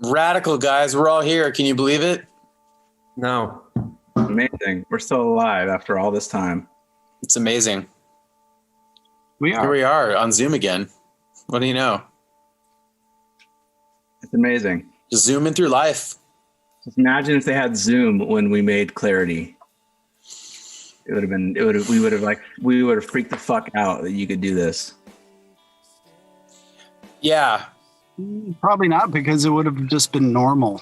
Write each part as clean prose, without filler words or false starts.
Radical, guys. We're all here. Can you believe it? No. Amazing. We're still alive after all this time. It's amazing. Here we are on Zoom again. What do you know? It's amazing. Just zooming through life. Just imagine if they had Zoom when we made Clarity. We would have freaked the fuck out that you could do this. Yeah. Probably not, because it would have just been normal.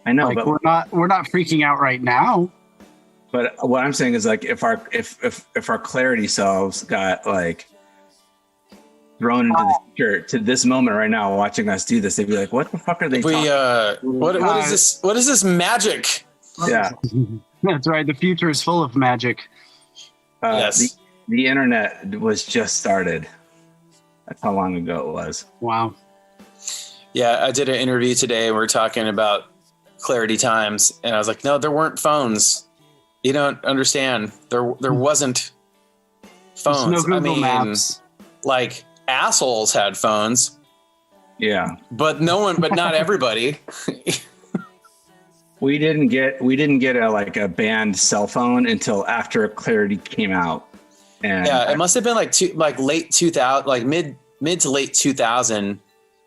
I know, like, but we're not freaking out right now. But what I'm saying is, like, if our Clarity selves got like thrown into the future to this moment right now, watching us do this, they'd be like, "What the fuck are they?" What is this? What is this magic? Yeah, that's right. The future is full of magic. Yes, the internet was just started. That's how long ago it was. Wow. Yeah, I did an interview today. We were talking about Clarity Times, and I was like, "No, there weren't phones. You don't understand. There wasn't phones. There's no Google Maps. Like assholes had phones. Yeah, but not everybody. We didn't get a banned cell phone until after Clarity came out. And yeah, it must have been late 2000, like mid to late 2000,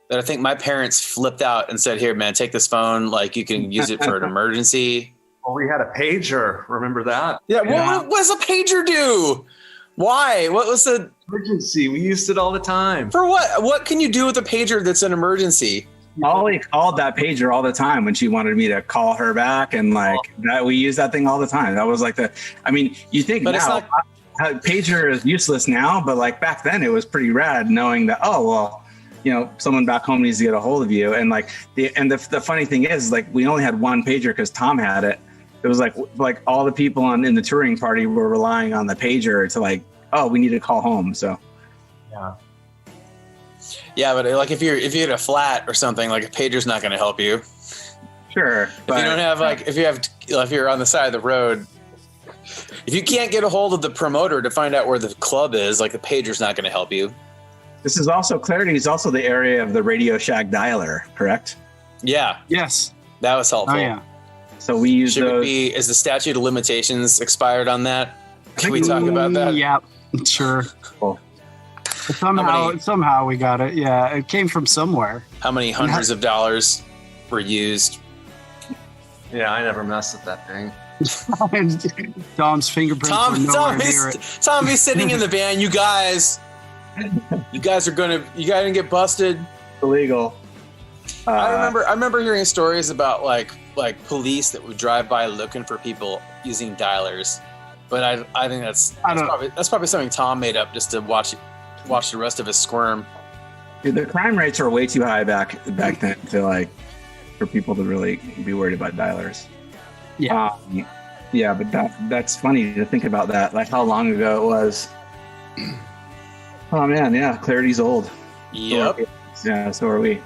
that I think my parents flipped out and said, "Here, man, take this phone. Like, you can use it for an emergency." Well, we had a pager. Remember that? Yeah. What does a pager do? Why? What was the emergency? We used it all the time. For what? What can you do with a pager that's an emergency? Molly called that pager all the time when she wanted me to call her back, and that we use that thing all the time. That was like you think but now pager is useless now, but like back then it was pretty rad knowing that, oh, well, someone back home needs to get a hold of you. And the funny thing is, like, we only had one pager because Tom had it. It was like all the people in the touring party were relying on the pager to like, oh, we need to call home. So yeah, but like if you had a flat or something, like a pager's not going to help you. Sure, but if you don't have if you're on the side of the road, if you can't get a hold of the promoter to find out where the club is, like, the pager's not going to help you. This is also Clarity is also the area of the Radio Shack dialer, correct? Yeah. Yes. That was helpful. Oh yeah. So we use those. Is the statute of limitations expired on that? Can we talk about that? Yeah, sure. Cool. Somehow we got it. Yeah, it came from somewhere. How many hundreds of dollars were used? Yeah, I never messed with that thing. Tom's fingerprints were nowhere near it. Tommy's sitting in the van. You guys are gonna get busted. Illegal. I remember hearing stories about like police that would drive by looking for people using dialers, but I think that's probably something Tom made up just to watch the rest of us squirm. Dude, the crime rates are way too high back then to for people to really be worried about dialers. Yeah. Yeah, but that's funny to think about that. Like how long ago it was. Oh man, yeah, Clarity's old. Yep. So are we.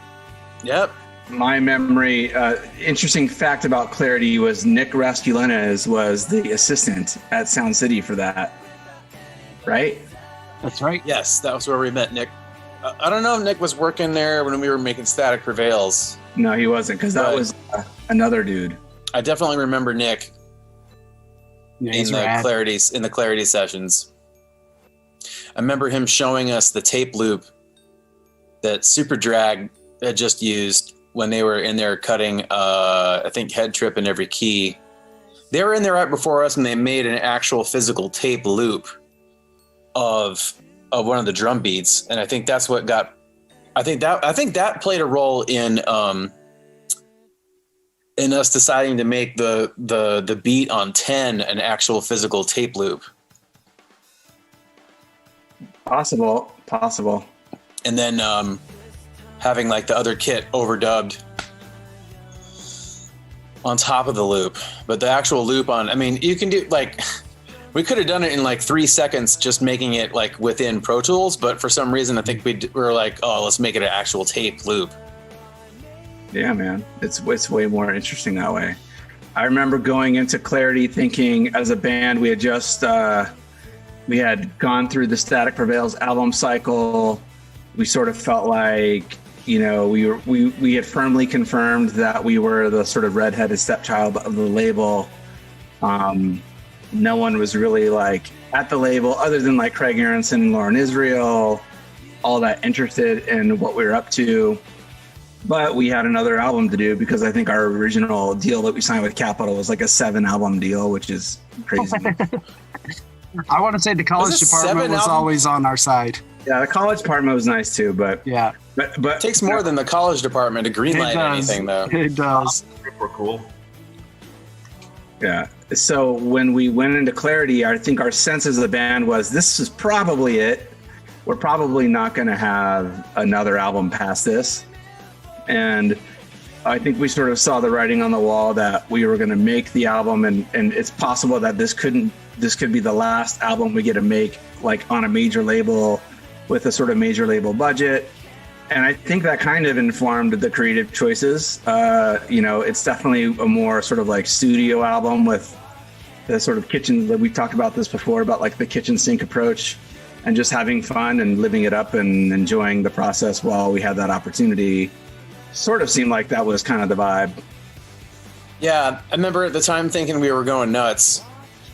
Yep. My memory, interesting fact about Clarity was Nick Raskulinez was the assistant at Sound City for that. Right? That's right. Yes, that was where we met Nick. I don't know if Nick was working there when we were making Static Prevails. No, he wasn't, because that was another dude. I definitely remember Nick in the Clarity sessions. I remember him showing us the tape loop that Super Drag had just used when they were in there cutting, I think, Head Trip in Every Key. They were in there right before us, and they made an actual physical tape loop of one of the drum beats, and I think that's what got. I think that played a role in us deciding to make the beat on 10 an actual physical tape loop. Possible. And then having like the other kit overdubbed on top of the loop. But the actual loop you can do we could have done it in like 3 seconds, just making it like within Pro Tools. But for some reason, I think we were like, oh, let's make it an actual tape loop. Yeah, man, it's way more interesting that way. I remember going into Clarity thinking, as a band, we had just we had gone through the Static Prevails album cycle. We sort of felt like we had firmly confirmed that we were the sort of redheaded stepchild of the label. No one was really like at the label other than like Craig Aronson and Lauren Israel, all that interested in what we were up to. But we had another album to do because I think our original deal that we signed with Capitol was like a 7-album deal, which is crazy. I want to say the college department was always on our side. Yeah, the college department was nice too, but yeah, but it takes more than the college department to greenlight anything, though. It does. We're cool. Yeah. So when we went into Clarity, I think our sense as a band was this is probably it. We're probably not going to have another album past this. And I think we sort of saw the writing on the wall that we were going to make the album, and it's possible that this could be the last album we get to make like on a major label with a sort of major label budget. And I think that kind of informed the creative choices. It's definitely a more sort of like studio album with the sort of kitchen that we've talked about this before, about like the kitchen sink approach and just having fun and living it up and enjoying the process while we had that opportunity. Sort of seemed like that was kind of the vibe. Yeah, I remember at the time thinking we were going nuts.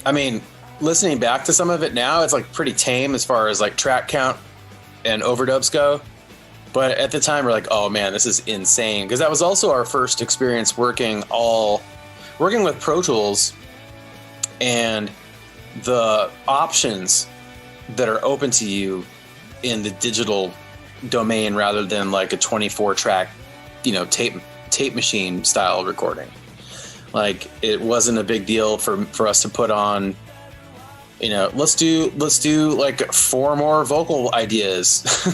I mean, listening back to some of it now, it's like pretty tame as far as like track count and overdubs go. But at the time, we're like, oh man, this is insane. Because that was also our first experience working with Pro Tools, and the options that are open to you in the digital domain rather than like a 24 track, tape machine style recording. Like, it wasn't a big deal for us to put on, let's do like 4 more vocal ideas.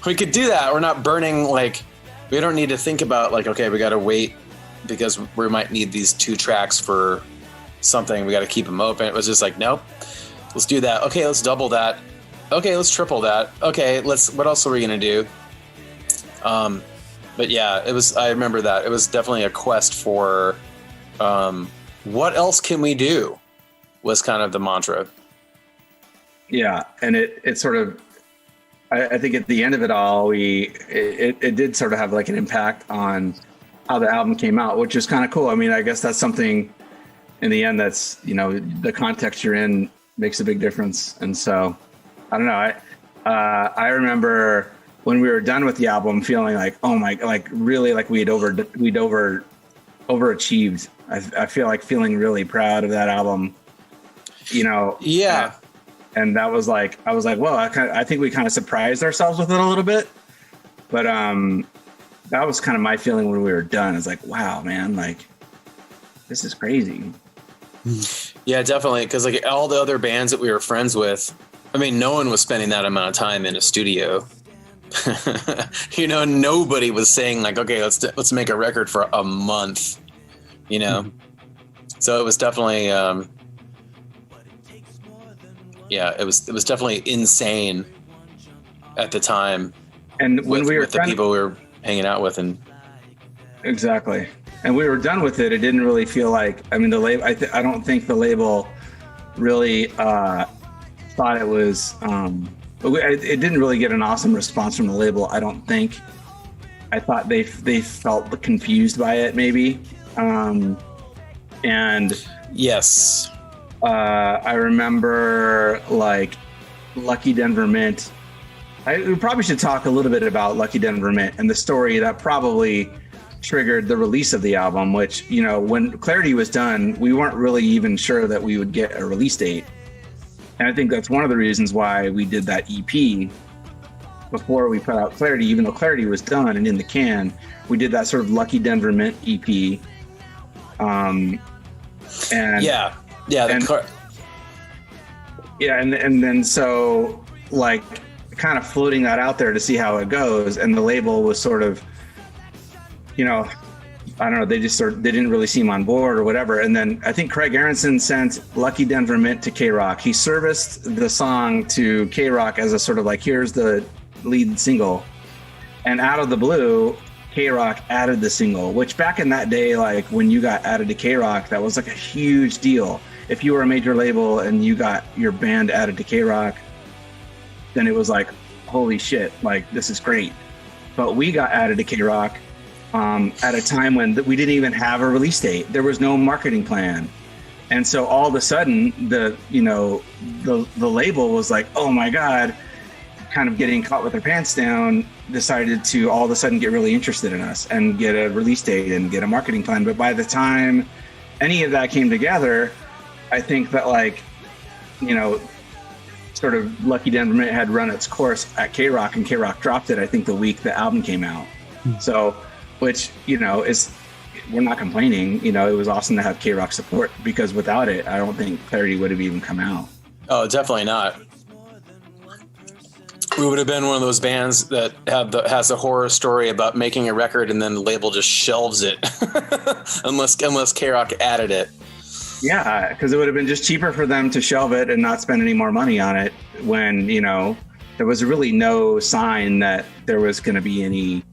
We could do that. We're not burning, like, we don't need to think about like, okay, we got to wait because we might need these 2 tracks for something. We got to keep them open. It was just like, nope, let's do that. Okay, let's double that. Okay, let's triple that. Okay, what else are we going to do? But yeah, I remember that. It was definitely a quest for what else can we do was kind of the mantra. Yeah, and it sort of, I think at the end of it all, it did sort of have like an impact on how the album came out, which is kind of cool. I mean, I guess that's something in the end that's, the context you're in makes a big difference. And so, I don't know. I remember when we were done with the album feeling like, oh my, like really like we'd overachieved. I feel like feeling really proud of that album, Yeah. And that was like, I was like, well, I think we kind of surprised ourselves with it a little bit, but that was kind of my feeling when we were done. It's like, wow, man, like this is crazy. Yeah, definitely. Because like all the other bands that we were friends with, I mean, no one was spending that amount of time in a studio. Nobody was saying like, okay, let's make a record for a month, So it was definitely, it was definitely insane at the time. And when we were with the people we were hanging out with, and exactly, and we were done with it, it didn't really feel like. I mean, the label. I don't think the label really thought it was. It didn't really get an awesome response from the label. I don't think. I thought they felt confused by it, maybe. And yes, I remember like Lucky Denver Mint. We probably should talk a little bit about Lucky Denver Mint and the story that probably triggered the release of the album, which, when Clarity was done, we weren't really even sure that we would get a release date. And I think that's one of the reasons why we did that EP before we put out Clarity. Even though Clarity was done and in the can, we did that sort of Lucky Denver Mint EP. And then so like kind of floating that out there to see how it goes, and the label was sort of, I don't know, they didn't really seem on board or whatever. And then I think Craig Aronson sent Lucky Denver Mint to K-Rock. He serviced the song to K-Rock as a sort of like, here's the lead single, and out of the blue, K-Rock added the single, which back in that day, like when you got added to K-Rock, that was like a huge deal. If you were a major label and you got your band added to K-Rock, then it was like, holy shit, like this is great. but we got added to K-Rock at a time when we didn't even have a release date. There was no marketing plan. And so all of a sudden the label was like, oh my God, kind of getting caught with their pants down, decided to all of a sudden get really interested in us and get a release date and get a marketing plan. But by the time any of that came together, I think that sort of Lucky Denver had run its course at K-Rock, and K-Rock dropped it, I think, the week the album came out. So, which, is, we're not complaining, it was awesome to have K-Rock support, because without it, I don't think Clarity would have even come out. Oh, definitely not. We would have been one of those bands that has a horror story about making a record and then the label just shelves it unless K-Rock added it. Yeah, because it would have been just cheaper for them to shelve it and not spend any more money on it when, there was really no sign that there was going to be any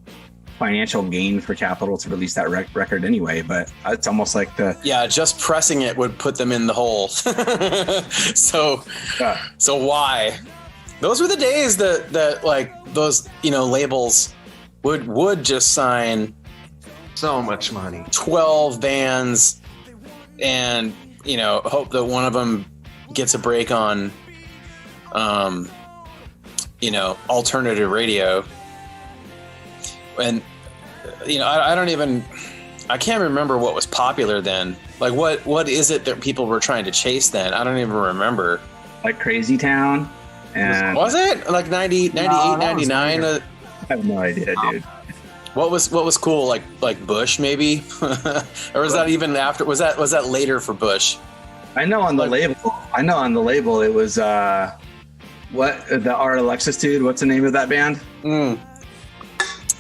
financial gain for Capitol to release that record anyway. But it's almost like just pressing it would put them in the hole. So why? Those were the days that like those, labels would just sign so much money, 12 bands, and hope that one of them gets a break on alternative radio. And I can't remember what was popular then. Like what is it that people were trying to chase then? I don't even remember. Like Crazy Town. And was it like 90, 98, 99? I have no idea, dude. What was cool? Like Bush, maybe, or was that even after? Was that later for Bush? I know on the label it was what the Art Alexis dude. What's the name of that band?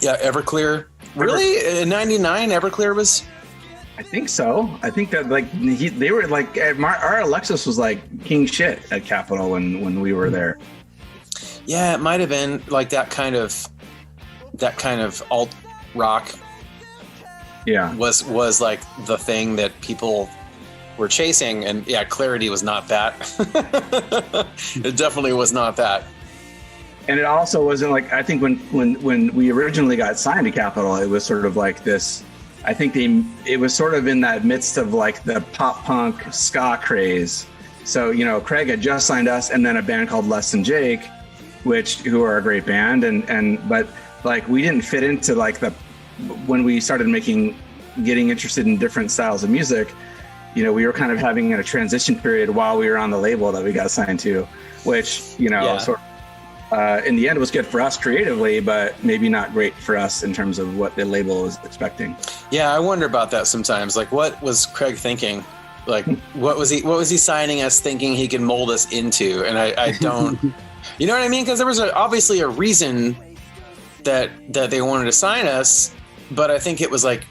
Yeah, Everclear. Really, in '99, Everclear was. I think so. I think that they were like Art Alexis was like king shit at Capitol when we were there. Yeah, it might have been like that kind of alt rock. Yeah, was like the thing that people were chasing, and yeah, Clarity was not that. It definitely was not that. And it also wasn't like, I think when we originally got signed to Capitol, it was sort of like this. I think it was sort of in that midst of like the pop punk ska craze. So, Craig had just signed us, and then a band called Less Than Jake, who are a great band. But like, we didn't fit into like when we started getting interested in different styles of music, we were kind of having a transition period while we were on the label that we got signed to, which, sort of, in the end was good for us creatively, but maybe not great for us in terms of what the label was expecting. Yeah, I wonder about that sometimes. Like, what was Craig thinking? Like, what was he signing us thinking he could mold us into? And I don't, you know what I mean? Because there was obviously a reason that they wanted to sign us, but I think it was like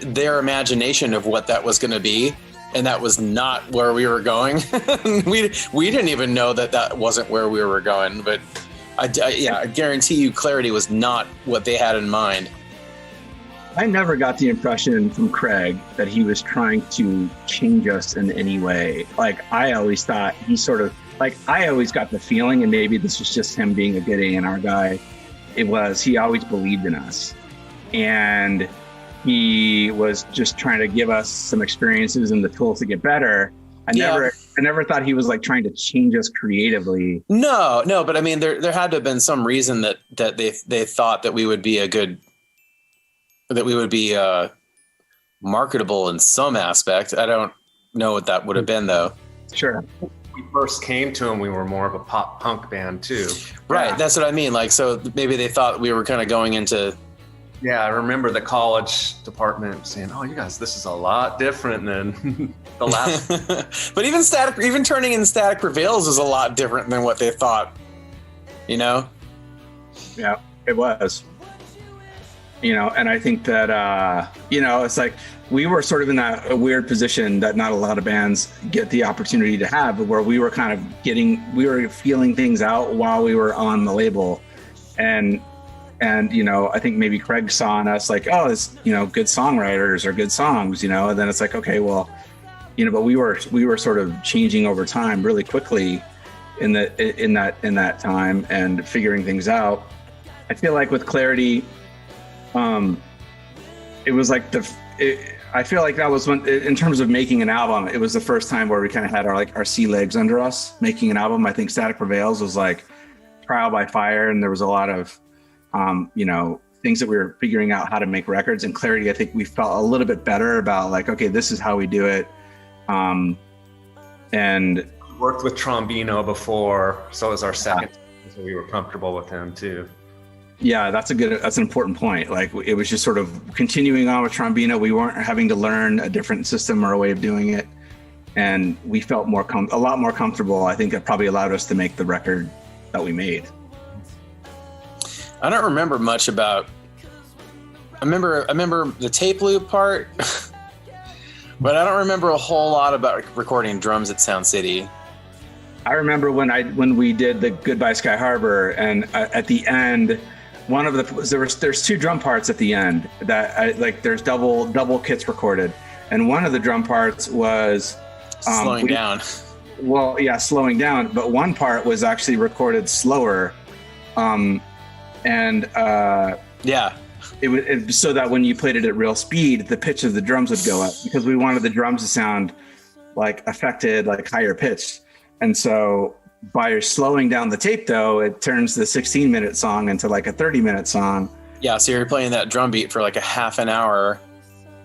their imagination of what that was going to be. And that was not where we were going. we didn't even know that wasn't where we were going. But I guarantee you, Clarity was not what they had in mind. I never got the impression from Craig that he was trying to change us in any way. Like, I always thought I always got the feeling, and maybe this was just him being a good A&R guy, he always believed in us. And he was just trying to give us some experiences and the tools to get better. I never thought he was like trying to change us creatively. No, but I mean, there had to have been some reason that they thought that we would be marketable in some aspect. I don't know what that would have been though. Sure. When we first came to him, we were more of a pop punk band too. Right. Yeah. That's what I mean. Like, so maybe they thought we were kind of going into. Yeah, I remember the college department saying, "Oh, you guys, this is a lot different than the last." But even turning in Static Prevails is a lot different than what they thought. Yeah, it was. And I think that it's like we were sort of in a weird position that not a lot of bands get the opportunity to have, where we were kind of we were feeling things out while we were on the label, and I think maybe Craig saw in us like, oh, it's, good songwriters or good songs, and then it's like, okay, well, but we were sort of changing over time really quickly in that time and figuring things out. I feel like with Clarity, it was like I feel like that was when, in terms of making an album, it was the first time where we kind of had our sea legs under us making an album. I think Static Prevails was like trial by fire, and there was a lot of, things that we were figuring out how to make records. And Clarity, I think we felt a little bit better about like, okay, this is how we do it. And worked with Trombino before, so it was our second, so we were comfortable with him too. Yeah, that's an important point. Like it was just sort of continuing on with Trombino. We weren't having to learn a different system or a way of doing it. And we felt a lot more comfortable. I think that probably allowed us to make the record that we made. I don't remember much about, I remember the tape loop part, but I don't remember a whole lot about recording drums at Sound City. I remember when we did the Goodbye Sky Harbor, and at the end, one of there's two drum parts at the end that there's double kits recorded, and one of the drum parts was slowing down. Well, yeah, slowing down, but one part was actually recorded slower, yeah, it was so that when you played it at real speed, the pitch of the drums would go up because we wanted the drums to sound like affected, like higher pitched, and so. By slowing down the tape, though, it turns the 16-minute song into like a 30-minute song. Yeah, so you're playing that drum beat for like a half an hour.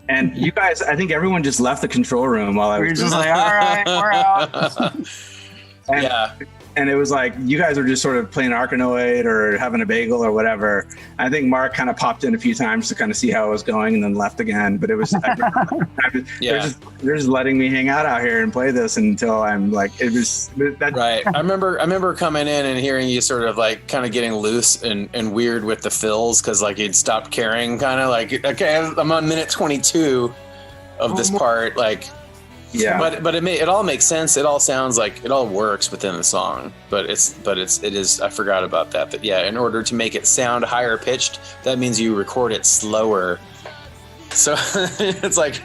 And you guys, I think everyone just left the control room while I was just like, all right, we're out. Yeah. And it was like, you guys were just sort of playing Arkanoid or having a bagel or whatever. I think Mark kind of popped in a few times to kind of see how it was going and then left again. But it was, they're just letting me hang out here and play this until I'm like, right. I remember coming in and hearing you sort of like kind of getting loose and weird with the fills. Cause like you'd stopped caring, kind of like, okay, I'm on minute 22 of this part. Like, yeah, but it all makes sense. It all sounds like it all works within the song. But it is. I forgot about that. But yeah, in order to make it sound higher pitched, that means you record it slower. So it's like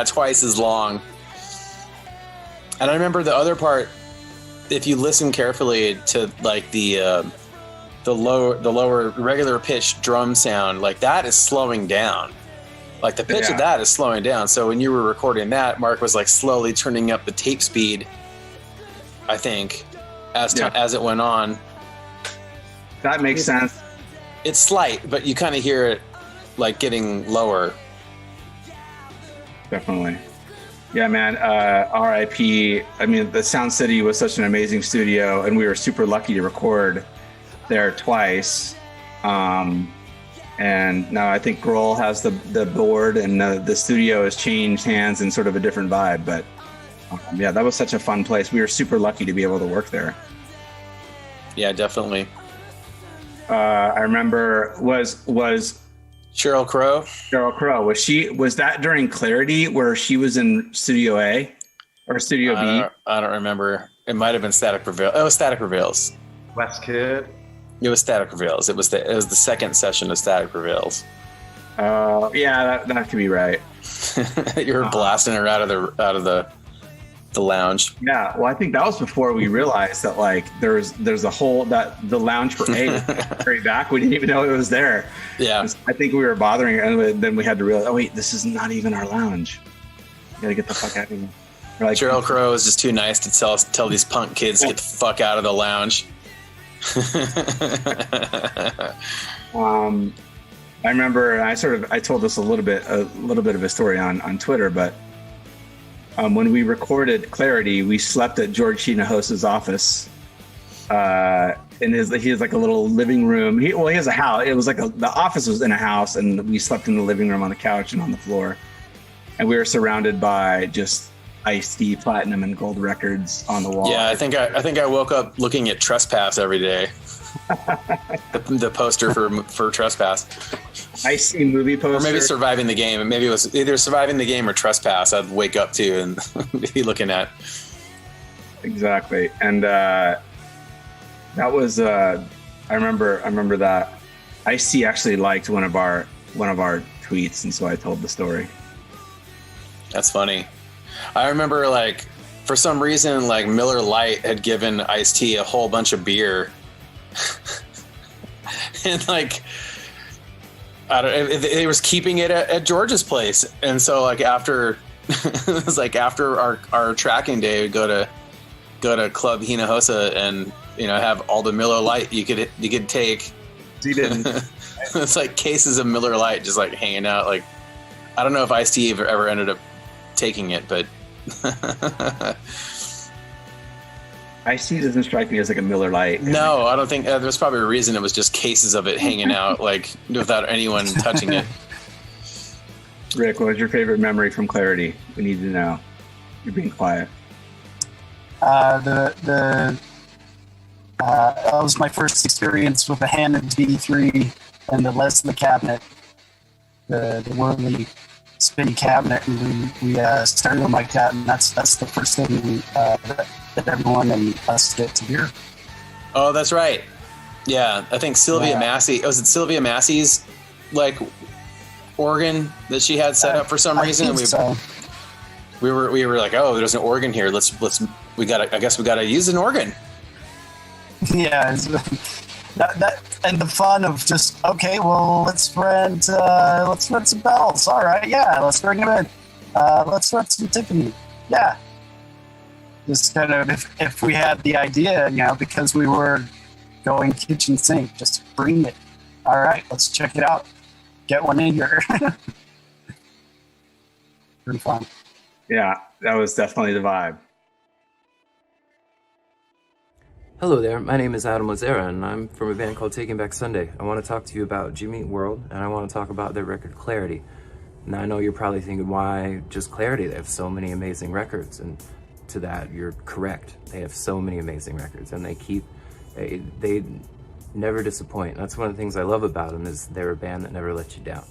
twice as long. And I remember the other part. If you listen carefully to like the lower regular pitched drum sound, like that is slowing down. Like the pitch of that is slowing down. So when you were recording that, Mark was like slowly turning up the tape speed, I think, as it went on. That makes sense. It's slight, but you kind of hear it like getting lower. Definitely. Yeah, man. RIP. I mean, the Sound City was such an amazing studio, and we were super lucky to record there twice. And now I think Grohl has the board, and the studio has changed hands in sort of a different vibe. But that was such a fun place. We were super lucky to be able to work there. Yeah, definitely. I remember was Sheryl Crow. Sheryl Crow, was that during Clarity where she was in Studio A or Studio B? I don't remember. It might have been Static Prevails. Oh, Static Prevails. West Kid. It was Static Prevails. It was the second session of Static Prevails. Yeah, that could be right. You were blasting her out of the lounge. Yeah, well, I think that was before we realized that like there's a whole that the lounge for A was very back. We didn't even know it was there. Yeah, I think we were bothering her, and then we had to realize, oh wait, this is not even our lounge. We gotta get the fuck out of here. Like, Sheryl Crow is just too nice to tell these punk kids to get the fuck out of the lounge. I remember I told this a little bit of a story on Twitter, but when we recorded Clarity, we slept at George Shinahos's office. He has like a little living room. He has a house. It was like the office was in a house, and we slept in the living room on the couch and on the floor, and we were surrounded by just Ice-T, Platinum, and Gold records on the wall. Yeah, I think I woke up looking at Trespass every day. the poster for Trespass. Ice-T movie poster. Or maybe Surviving the Game. Maybe it was either Surviving the Game or Trespass. I'd wake up to and be looking at. Exactly, and that was. I remember that Ice-T actually liked one of our tweets, and so I told the story. That's funny. I remember, like, for some reason, like, Miller Lite had given Ice-T a whole bunch of beer. and like, I don't. They was keeping it at George's place, and so like after it was like after our tracking day, we'd go to Club Hinojosa and have all the Miller Lite you could take. He didn't. It's like cases of Miller Lite just like hanging out. Like, I don't know if Ice-T ever ended up taking it, but Ice-T doesn't strike me as like a Miller Lite. No, I don't think there's probably a reason it was just cases of it hanging out, like without anyone touching it. Rick, what was your favorite memory from Clarity? We need to know. You're being quiet. That was my first experience with the Hammond D3 and the Leslie cabinet, the Worley spinny cabinet, and we started them like that, and that's the first thing that everyone and us get to hear. Oh, that's right. Yeah, I think Sylvia Massey. Was it Sylvia Massey's like organ that she had set up for some reason? I think so. We were like, oh, there's an organ here. I guess we gotta use an organ. Yeah, that and the fun of just, okay, well, let's rent some bells. All right, yeah, let's bring them in. Let's rent some Tiffany. Yeah, just kind of if we had the idea, because we were going kitchen sink, just bring it. All right, let's check it out. Get one in here. Pretty fun. Yeah, that was definitely the vibe. Hello there, my name is Adam Lazera, and I'm from a band called Taking Back Sunday. I want to talk to you about Jimmy Eat World, and I want to talk about their record Clarity. Now, I know you're probably thinking, why just Clarity? They have so many amazing records, and to that, you're correct. They have so many amazing records, and they never disappoint. That's one of the things I love about them, is they're a band that never lets you down.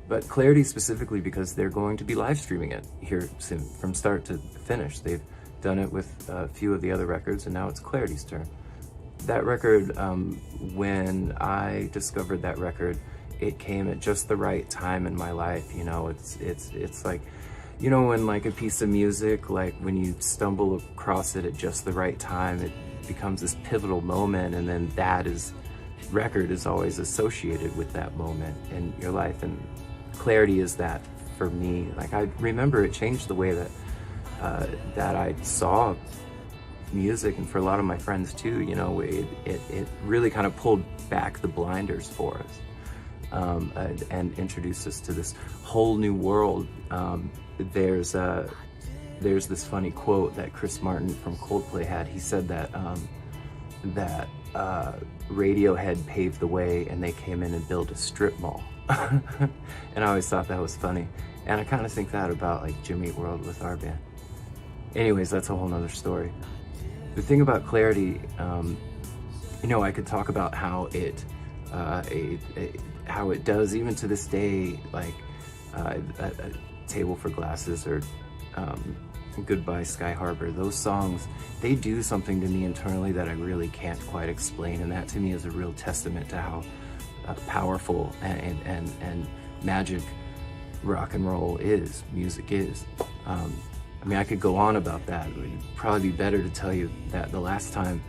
But Clarity specifically, because they're going to be live streaming it here soon, from start to finish. They've done it with a few of the other records, and now it's Clarity's turn. That record, when I discovered that record, it came at just the right time in my life. It's like, when like a piece of music, like when you stumble across it at just the right time, it becomes this pivotal moment, and then record is always associated with that moment in your life, and Clarity is that for me. Like, I remember it changed the way that I saw music, and for a lot of my friends too. It really kind of pulled back the blinders for us, and introduced us to this whole new world. There's this funny quote that Chris Martin from Coldplay had. He said that Radiohead paved the way, and they came in and built a strip mall. And I always thought that was funny, and I kind of think that about like Jimmy Eat World with our band. Anyways, that's a whole nother story. The thing about Clarity, I could talk about how it does even to this day, like a Table for Glasses or Goodbye Sky Harbor. Those songs, they do something to me internally that I really can't quite explain, and that to me is a real testament to how powerful and magic rock and roll is, music is. I could go on about that. It would probably be better to tell you that the last time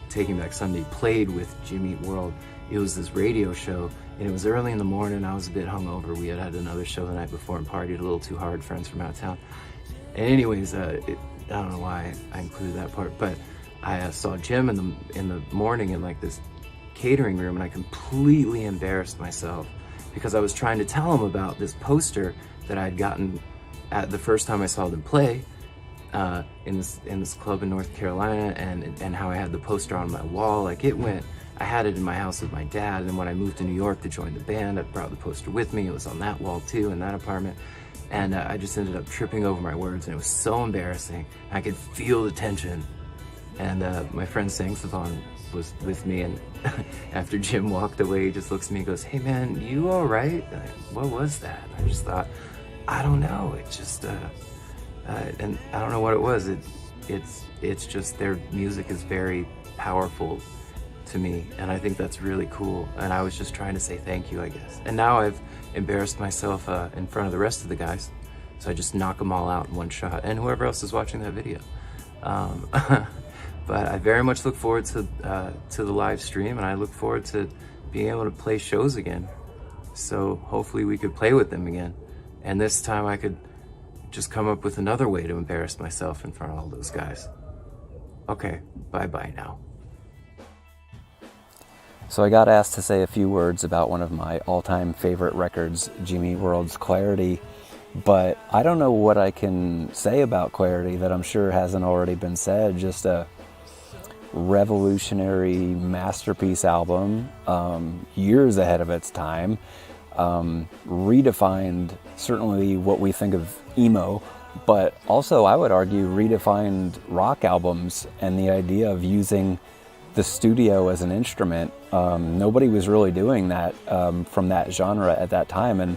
Taking Back Sunday played with Jimmy Eat World, it was this radio show, and it was early in the morning. I was a bit hungover. We had another show the night before and partied a little too hard, friends from out of town. And anyways, I don't know why I included that part, but I saw Jim in the morning in like this catering room, and I completely embarrassed myself because I was trying to tell him about this poster that I'd gotten at the first time I saw them play in this club in North Carolina, and how I had the poster on my wall. I had it in my house with my dad, and when I moved to New York to join the band, I brought the poster with me. It was on that wall too, in that apartment. And I just ended up tripping over my words, and it was so embarrassing. I could feel the tension. And my friend Saxophone was with me, and after Jim walked away, he just looks at me and goes, "Hey man, you all right?" What was that? I just thought, I don't know. It just, and I don't know what it was. It's just their music is very powerful to me, and I think that's really cool. And I was just trying to say thank you, I guess. And now I've embarrassed myself in front of the rest of the guys, so I just knock them all out in one shot, and whoever else is watching that video. But I very much look forward to the live stream, and I look forward to being able to play shows again. So hopefully we could play with them again. And this time I could just come up with another way to embarrass myself in front of all those guys. Okay, bye-bye now. So I got asked to say a few words about one of my all-time favorite records, Jimmy Eat World's Clarity, but I don't know what I can say about Clarity that I'm sure hasn't already been said. Just a revolutionary masterpiece album, years ahead of its time, redefined certainly what we think of emo, but also I would argue redefined rock albums and the idea of using the studio as an instrument. Nobody was really doing that from that genre at that time. And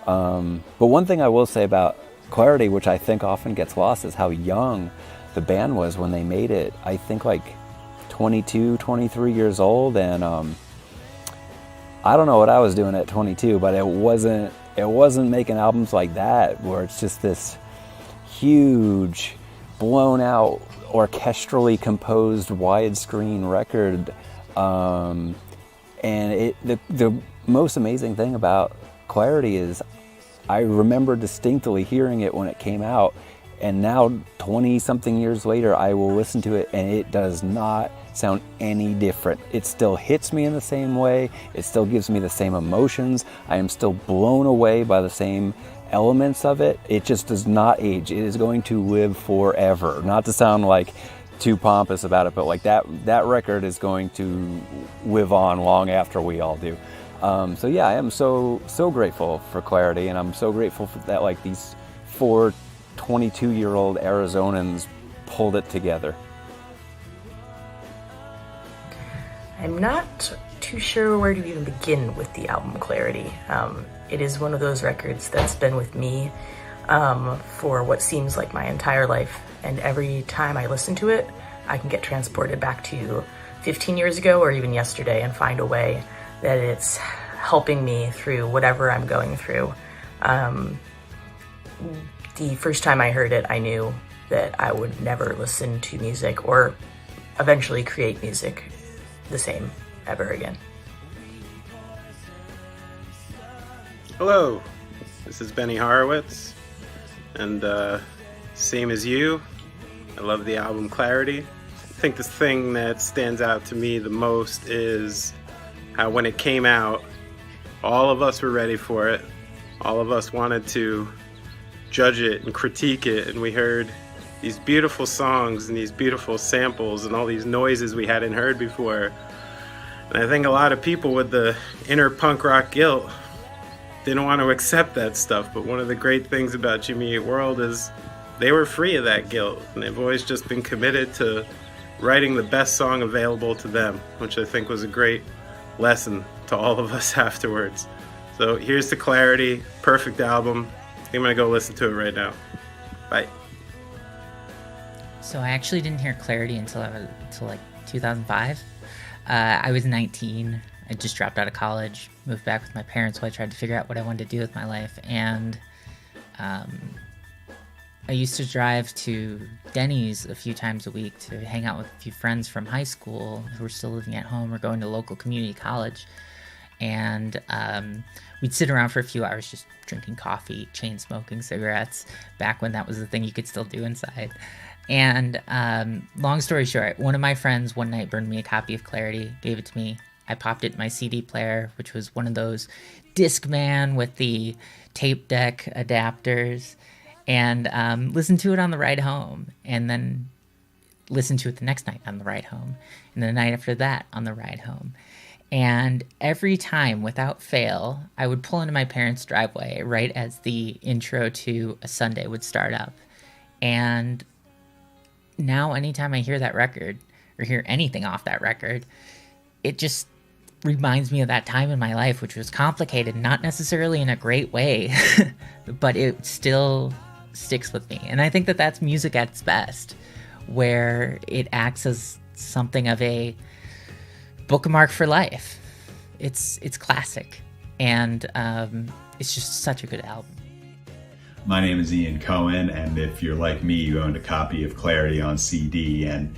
but one thing I will say about Clarity, which I think often gets lost, is how young the band was when they made it. I think like 22, 23 years old, and I don't know what I was doing at 22, but it wasn't making albums like that where it's just this huge, blown out, orchestrally composed widescreen record. And the most amazing thing about Clarity is I remember distinctly hearing it when it came out, and now 20 something years later I will listen to it and it does not sound any different. It still hits me in the same way. It still gives me the same emotions. I am still blown away by the same elements of it. It just does not age. It is going to live forever. Not to sound like too pompous about it, but like that record is going to live on long after we all do. So yeah, I am so grateful for Clarity, and I'm so grateful for that, like, these 4 22-year-old Arizonans pulled it together. I'm not too sure where to even begin with the album Clarity. It is one of those records that's been with me for what seems like my entire life, and every time I listen to it, I can get transported back to 15 years ago or even yesterday and find a way that it's helping me through whatever I'm going through. The first time I heard it, I knew that I would never listen to music or eventually create music the same ever again. Hello, this is Benny Horowitz, and same as you, I love the album Clarity. I think the thing that stands out to me the most is how when it came out, all of us were ready for it. All of us wanted to judge it and critique it, and we heard these beautiful songs and these beautiful samples and all these noises we hadn't heard before. And I think a lot of people with the inner punk rock guilt didn't want to accept that stuff, but one of the great things about Jimmy Eat World is they were free of that guilt, and they've always just been committed to writing the best song available to them, which I think was a great lesson to all of us afterwards. So here's to Clarity, perfect album. I'm gonna go listen to it right now. Bye. So I actually didn't hear Clarity until like 2005. I was 19. I just dropped out of college, moved back with my parents while I tried to figure out what I wanted to do with my life. And I used to drive to Denny's a few times a week to hang out with a few friends from high school who were still living at home or going to local community college. And we'd sit around for a few hours just drinking coffee, chain smoking cigarettes, back when that was the thing you could still do inside. And long story short, one of my friends one night burned me a copy of Clarity, gave it to me. I popped it in my CD player, which was one of those Discman with the tape deck adapters, and listened to it on the ride home, and then listened to it the next night on the ride home, and the night after that on the ride home. And every time, without fail, I would pull into my parents' driveway right as the intro to A Sunday would start up. And now anytime I hear that record, or hear anything off that record, it just reminds me of that time in my life, which was complicated, not necessarily in a great way, but it still sticks with me. And I think that that's music at its best, where it acts as something of a bookmark for life. It's classic, and it's just such a good album. My name is Ian Cohen, and if you're like me, you owned a copy of Clarity on CD, and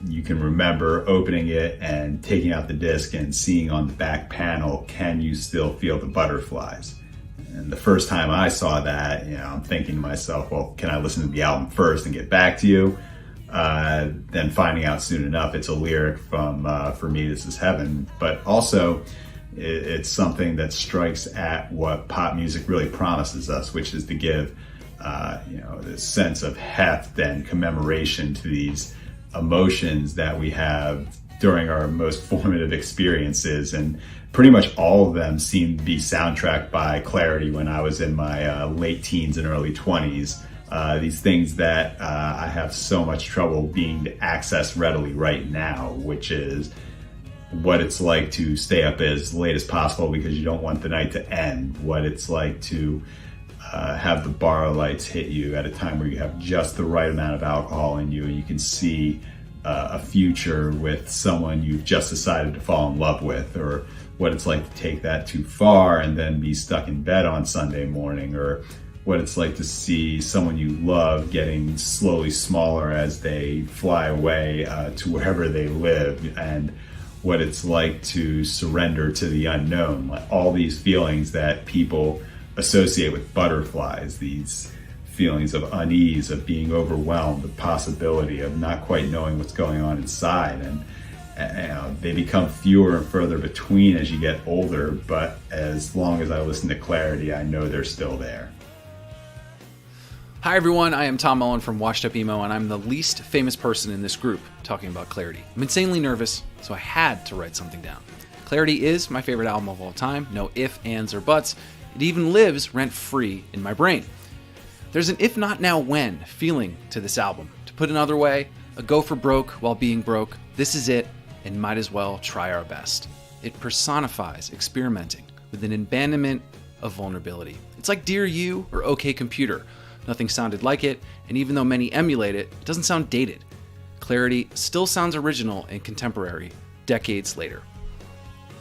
you can remember opening it and taking out the disc and seeing on the back panel, can you still feel the butterflies? And the first time I saw that, I'm thinking to myself, well, can I listen to the album first and get back to you? Then finding out soon enough, it's a lyric from For Me, This Is Heaven. But also, it's something that strikes at what pop music really promises us, which is to give, this sense of heft and commemoration to these emotions that we have during our most formative experiences. And pretty much all of them seem to be soundtracked by Clarity when I was in my late teens and early 20s. These things that I have so much trouble being to access readily right now, which is what it's like to stay up as late as possible because you don't want the night to end, what it's like to have the bar lights hit you at a time where you have just the right amount of alcohol in you and you can see a future with someone you've just decided to fall in love with, or what it's like to take that too far and then be stuck in bed on Sunday morning, or what it's like to see someone you love getting slowly smaller as they fly away to wherever they live, and what it's like to surrender to the unknown. Like all these feelings that people associate with butterflies, these feelings of unease, of being overwhelmed, the possibility of not quite knowing what's going on inside. And they become fewer and further between as you get older, but as long as I listen to Clarity, I know they're still there. Hi everyone, I am Tom Mullen from Washed Up Emo, and I'm the least famous person in this group talking about Clarity. I'm insanely nervous, so I had to write something down. Clarity is my favorite album of all time, no ifs, ands, or buts. It even lives rent-free in my brain. There's an if not now when feeling to this album. To put another way, a go for broke while being broke. This is it, and might as well try our best. It personifies experimenting with an abandonment of vulnerability. It's like Dear You or OK Computer. Nothing sounded like it, and even though many emulate it, it doesn't sound dated. Clarity still sounds original and contemporary, decades later.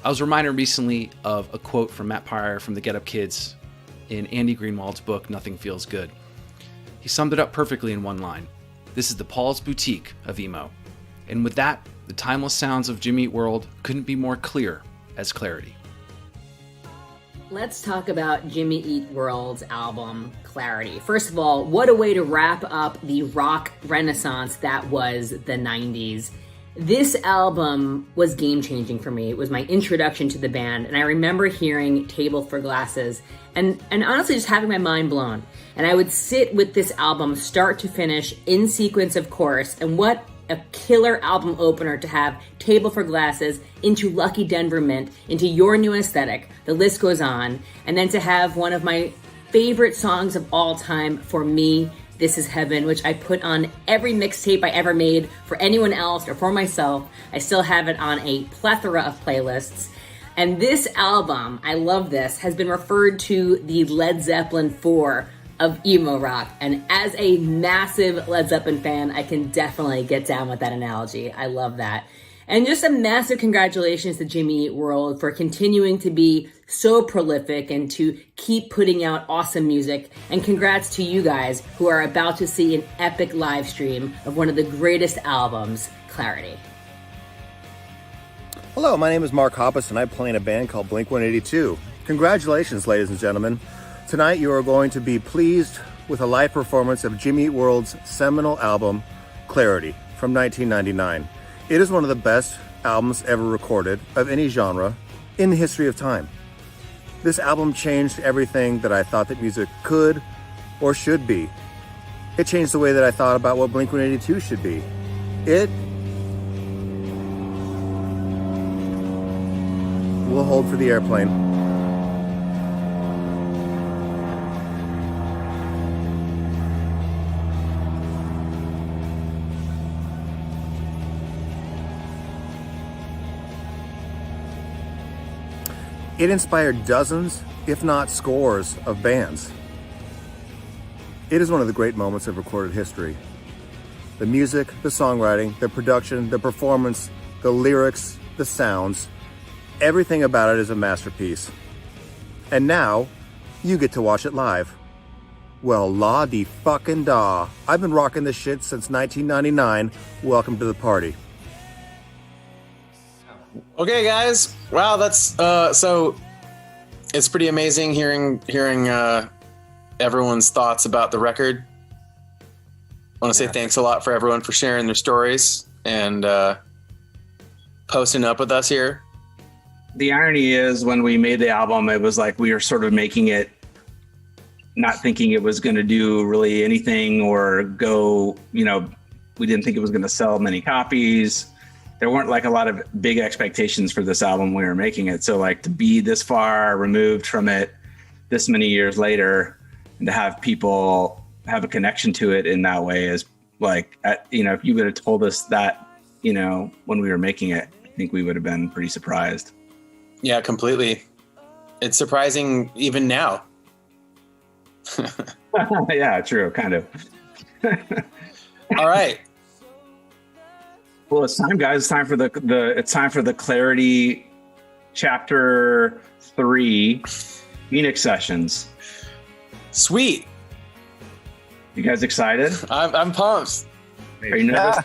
I was reminded recently of a quote from Matt Pryor from the Get Up Kids in Andy Greenwald's book, Nothing Feels Good. He summed it up perfectly in one line. This is the Paul's Boutique of emo. And with that, the timeless sounds of Jimmy Eat World couldn't be more clear as Clarity. Let's talk about Jimmy Eat World's album, Clarity. First of all, what a way to wrap up the rock renaissance that was the 90s. This album was game-changing for me. It was my introduction to the band, and I remember hearing Table for Glasses and honestly just having my mind blown. And I would sit with this album start to finish in sequence, of course, and what a killer album opener to have Table for Glasses into Lucky Denver Mint, into Your New Aesthetic, the list goes on, and then to have one of my favorite songs of all time for me, This Is Heaven, which I put on every mixtape I ever made for anyone else or for myself. I still have it on a plethora of playlists. And this album, I love this, has been referred to the Led Zeppelin 4 of emo rock. And as a massive Led Zeppelin fan, I can definitely get down with that analogy. I love that. And just a massive congratulations to Jimmy Eat World for continuing to be so prolific and to keep putting out awesome music. And congrats to you guys who are about to see an epic live stream of one of the greatest albums, Clarity. Hello, my name is Mark Hoppus and I play in a band called Blink-182. Congratulations, ladies and gentlemen. Tonight you are going to be pleased with a live performance of Jimmy Eat World's seminal album, Clarity, from 1999. It is one of the best albums ever recorded of any genre in the history of time. This album changed everything that I thought that music could or should be. It changed the way that I thought about what Blink-182 should be. We'll hold for the airplane. It inspired dozens, if not scores, of bands. It is one of the great moments of recorded history. The music, the songwriting, the production, the performance, the lyrics, the sounds, everything about it is a masterpiece. And now, you get to watch it live. Well, la-de-fucking-da. I've been rocking this shit since 1999. Welcome to the party. Okay, guys. Wow, that's so. It's pretty amazing hearing everyone's thoughts about the record. I want to say thanks a lot for everyone for sharing their stories and posting up with us here. The irony is, when we made the album, it was like we were sort of making it, not thinking it was going to do really anything or go. You know, we didn't think it was going to sell many copies. There weren't like a lot of big expectations for this album when we were making it. So like to be this far removed from it this many years later and to have people have a connection to it in that way is like, if you would have told us that, when we were making it, I think we would have been pretty surprised. Yeah, completely. It's surprising even now. Yeah, true. Kind of. All right. Well, it's time, guys. It's time for the Clarity Chapter 3 Phoenix sessions. Sweet. You guys excited? I'm pumped. Are you nervous?